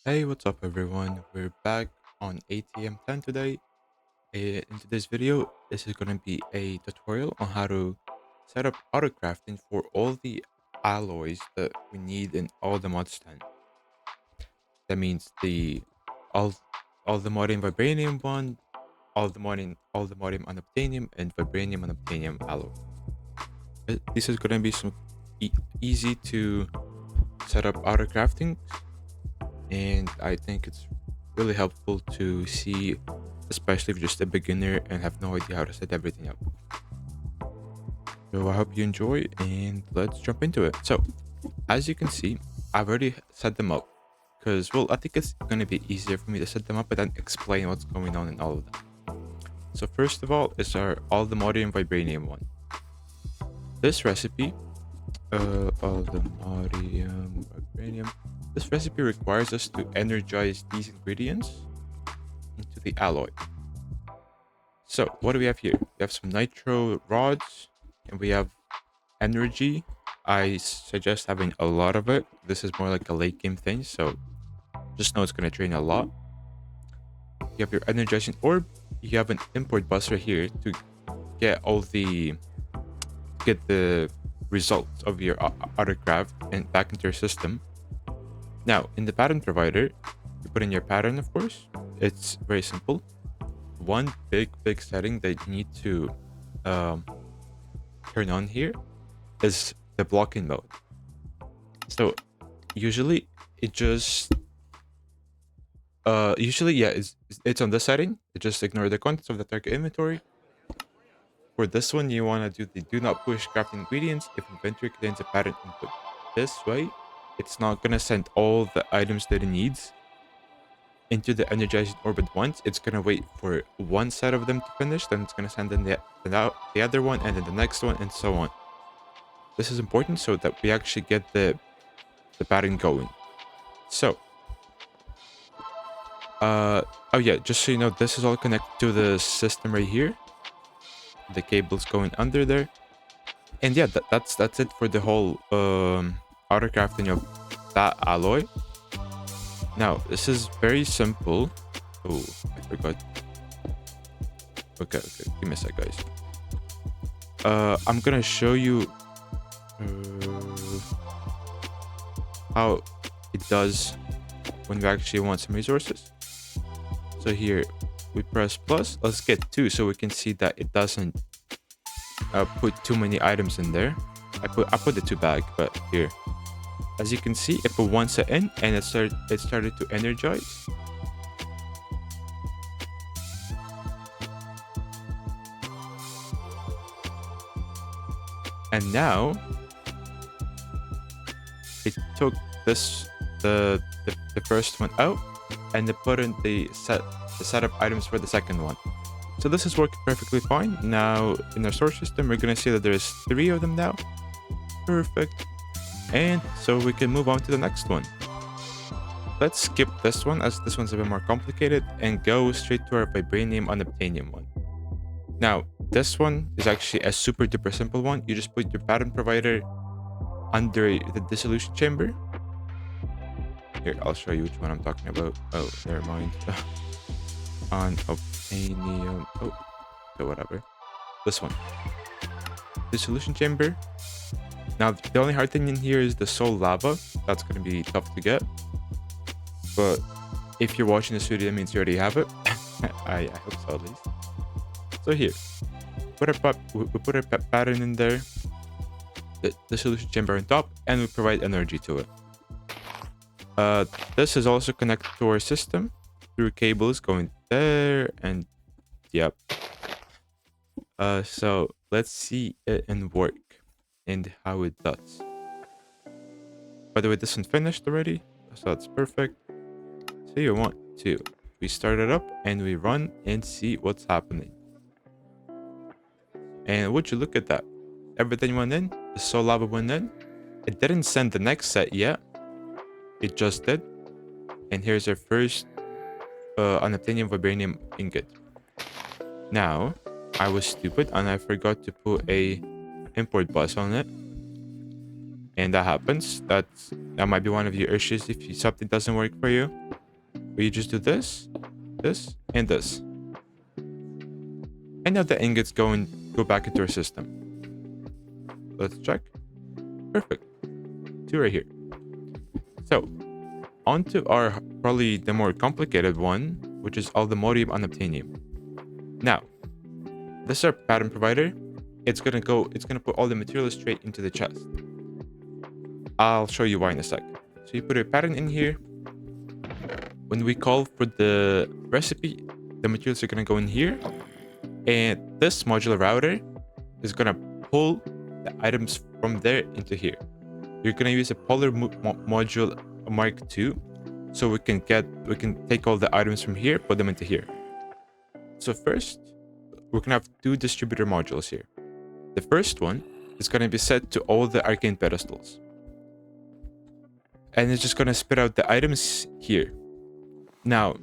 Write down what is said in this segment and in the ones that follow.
Hey, what's up everyone? We're back on ATM 10 today. In today's video, this is going to be a tutorial on how to set up autocrafting for all the alloys that we need in all the mods 10. That means all all the mod vibranium one, all the mod unobtainium and vibranium unobtainium alloy. This is going to be some easy to set up autocrafting, and I think it's really helpful to see, especially if you're just a beginner and have no idea how to set everything up. So I hope you enjoy, and let's jump into it. So as you can see, I've already set them up because, well, I think it's going to be easier for me to set them up and then explain what's going on in all of them. So first of all is our all the modium vibranium one. This recipe, all the modium vibranium, this recipe requires us to energize these ingredients into the alloy. So what do we have here? We have some nitro rods and we have energy. I suggest having a lot of it. This is more like a late game thing, so just know it's going to drain a lot. You have your energizing orb. You have an import bus right here to get the results of your autocraft and back into your system. Now in the pattern provider, you put in your pattern, of course. It's very simple. One big setting that you need to turn on here is the blocking mode. So usually it just it's on this setting. You just ignore the contents of the target inventory. For this one, you want to do the do not push crafting ingredients if inventory contains a pattern input. This way it's not gonna send all the items that it needs into the energizing orbit once. It's gonna wait for one set of them to finish, then it's gonna send in the other one, and then the next one, and so on. This is important so that we actually get the pattern going. So oh yeah, just so you know, this is all connected to the system right here. The cable's going under there, and yeah, that's it for the whole autocrafting of that alloy. Now this is very simple. Oh, I forgot. Okay, give me a sec, guys. I'm gonna show you how it does when we actually want some resources. So here we press plus. Let's get 2 so we can see that it doesn't put too many items in there. I put the 2 back, but here, as you can see, it put 1 set in and it started to energize. And now it took the first one out and it put in the setup items for the second one. So this is working perfectly fine. Now in our source system, we're gonna see that there's 3 of them now. Perfect. And so we can move on to the next one. Let's skip this one as this one's a bit more complicated and go straight to our vibranium unobtainium one. Now this one is actually a super duper simple one. You just put your pattern provider under the dissolution chamber. Here, I'll show you which one I'm talking about. Oh, never mind. Unobtainium. Oh, so whatever. This one. Dissolution chamber. Now, the only hard thing in here is the soul lava. That's going to be tough to get. But if you're watching this video, it means you already have it. I hope so, at least. So here, we put a pattern in there, the dissolution chamber on top, and we provide energy to it. This is also connected to our system through cables going there, and yep. So let's see it in work and how it does. By the way, this one's finished already, so that's perfect. So you want to, we start it up and we run and see what's happening. And would you look at that? Everything went in, the soul lava went in. It didn't send the next set yet. It just did. And here's our first unobtainium vibranium ingot. Now, I was stupid and I forgot to put a import bus on it. And that happens. That might be one of your issues if something doesn't work for you. We just do this, this, and this. And now the ingots go back into our system. Let's check. Perfect. 2 right here. So, onto our probably the more complicated one, which is aluminum and unobtainium. Now, this is our pattern provider. It's gonna put all the materials straight into the chest. I'll show you why in a sec. So you put your pattern in here. When we call for the recipe, the materials are gonna go in here, and this modular router is gonna pull the items from there into here. You're gonna use a polar module Mark II, so we can take all the items from here, put them into here. So first, we're gonna have 2 distributor modules here. The first one is gonna be set to all the arcane pedestals, and it's just gonna spit out the items here. Now,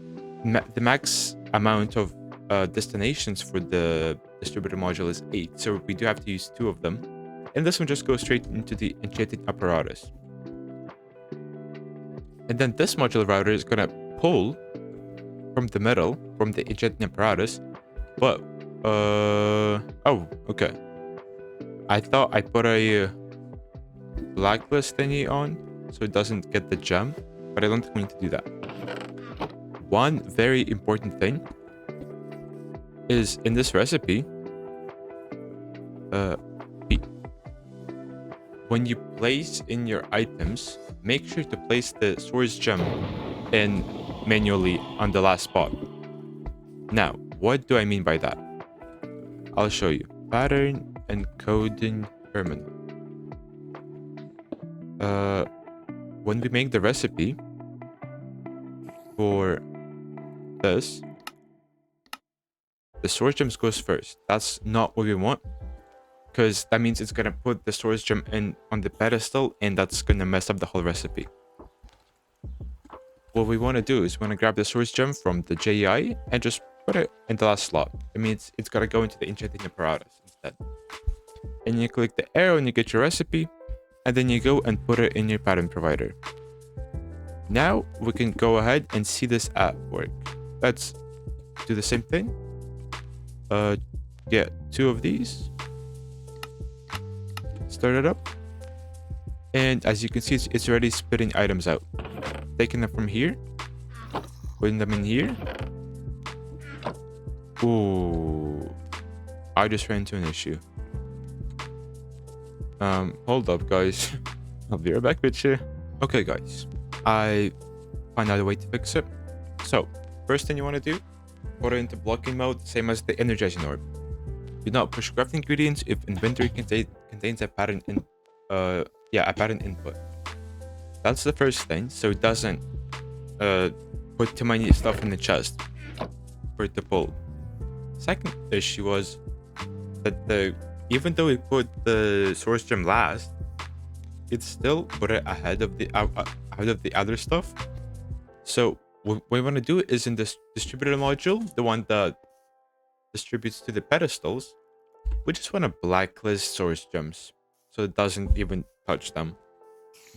the max amount of destinations for the distributor module is 8, so we do have to use 2 of them. And this one just goes straight into the enchanting apparatus. And then this modular router is gonna pull from the middle, from the enchanting apparatus. But, oh, okay. I thought I put a blacklist thingy on, so it doesn't get the gem, but I don't think we need to do that. One very important thing is in this recipe, when you place in your items, make sure to place the source gem in manually on the last spot. Now, what do I mean by that? I'll show you. Pattern encoding terminal. When we make the recipe for this, the source gems goes first. That's not what we want, because that means it's gonna put the source gem in on the pedestal, and that's gonna mess up the whole recipe. What we want to do is we want to grab the source gem from the JEI and just put it in the last slot. It means it's gotta go into the enchanting apparatus instead. And you click the arrow and you get your recipe, and then you go and put it in your pattern provider. Now we can go ahead and see this at work. Let's do the same thing. Get 2 of these. Start it up. And as you can see, it's already spitting items out. Taking them from here. Putting them in here. Ooh. I just ran into an issue. Hold up, guys. I'll be right back with you. Okay, guys. I found out a way to fix it. So, first thing you want to do, put it into blocking mode, same as the energizing orb. Do not push craft ingredients if inventory contains a pattern input. That's the first thing, so it doesn't put too many stuff in the chest for it to pull. Second issue was that even though we put the source gem last, it still put it ahead of the other stuff. So what we want to do is in this distributor module, the one that distributes to the pedestals, we just want to blacklist source gems so it doesn't even touch them.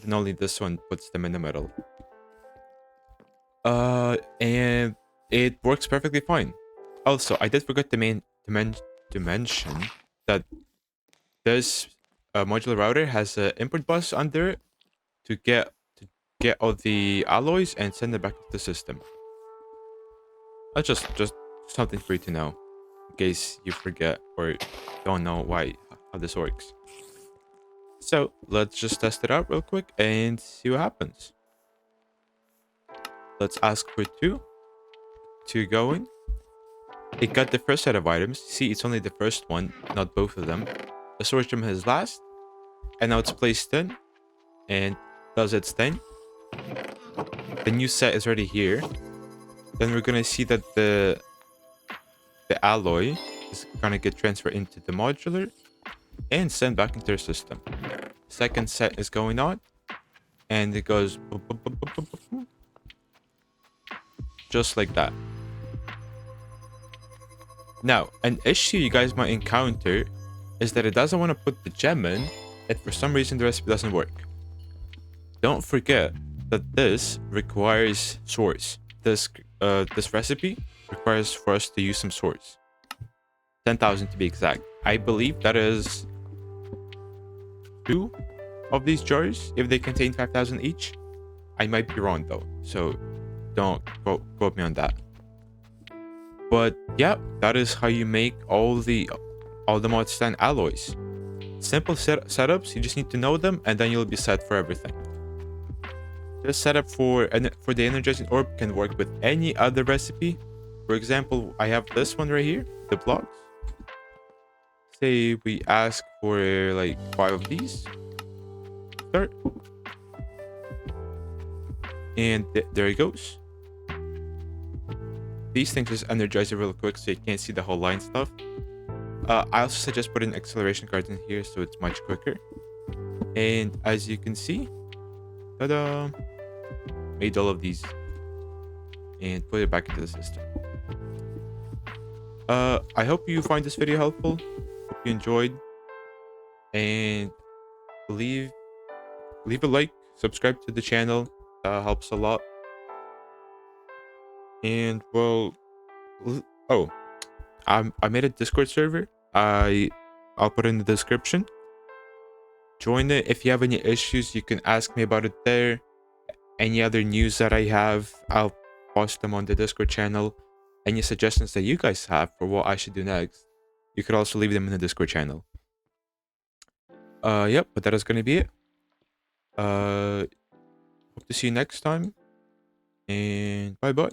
Then only this one puts them in the middle. And it works perfectly fine. Also, I did forget to mention that this modular router has an input bus under it to get all the alloys and send it back to the system. That's just something for you to know, in case you forget or don't know how this works. So let's just test it out real quick and see what happens. Let's ask for 2 to go in. It got the first set of items. See, it's only the first one, not both of them. The source gem has last, and now it's placed in and does its thing. The new set is already here. Then we're gonna see that the alloy is gonna get transferred into the modular and sent back into our system. Second set is going on, and it goes boop, boop, boop, boop, boop, boop, just like that. Now, an issue you guys might encounter is that it doesn't want to put the gem in, and for some reason the recipe doesn't work. Don't forget that this requires source. this recipe requires for us to use some swords. 10,000 to be exact. I believe that is 2 of these jars if they contain 5,000 each. I might be wrong though, so don't quote me on that. But yeah, that is how you make all the mod stand alloys. Simple setups, you just need to know them and then you'll be set for everything. This setup for the energizing orb can work with any other recipe. For example, I have this one right here, the blocks. Say we ask for like 5 of these. Start. And there it goes. These things just energize it real quick so you can't see the whole line stuff. I also suggest putting acceleration cards in here so it's much quicker. And as you can see, ta-da! Made all of these and put it back into the system. I hope you find this video helpful. Hope you enjoyed, and leave a like, subscribe to the channel. That helps a lot. And well, oh, I made a Discord server. I'll put it in the description. Join it. If you have any issues, you can ask me about it there. Any other news that I have, I'll post them on the Discord channel. Any suggestions that you guys have for what I should do next, you could also leave them in the Discord channel. Yep, but that is gonna be it. Hope to see you next time, and bye bye.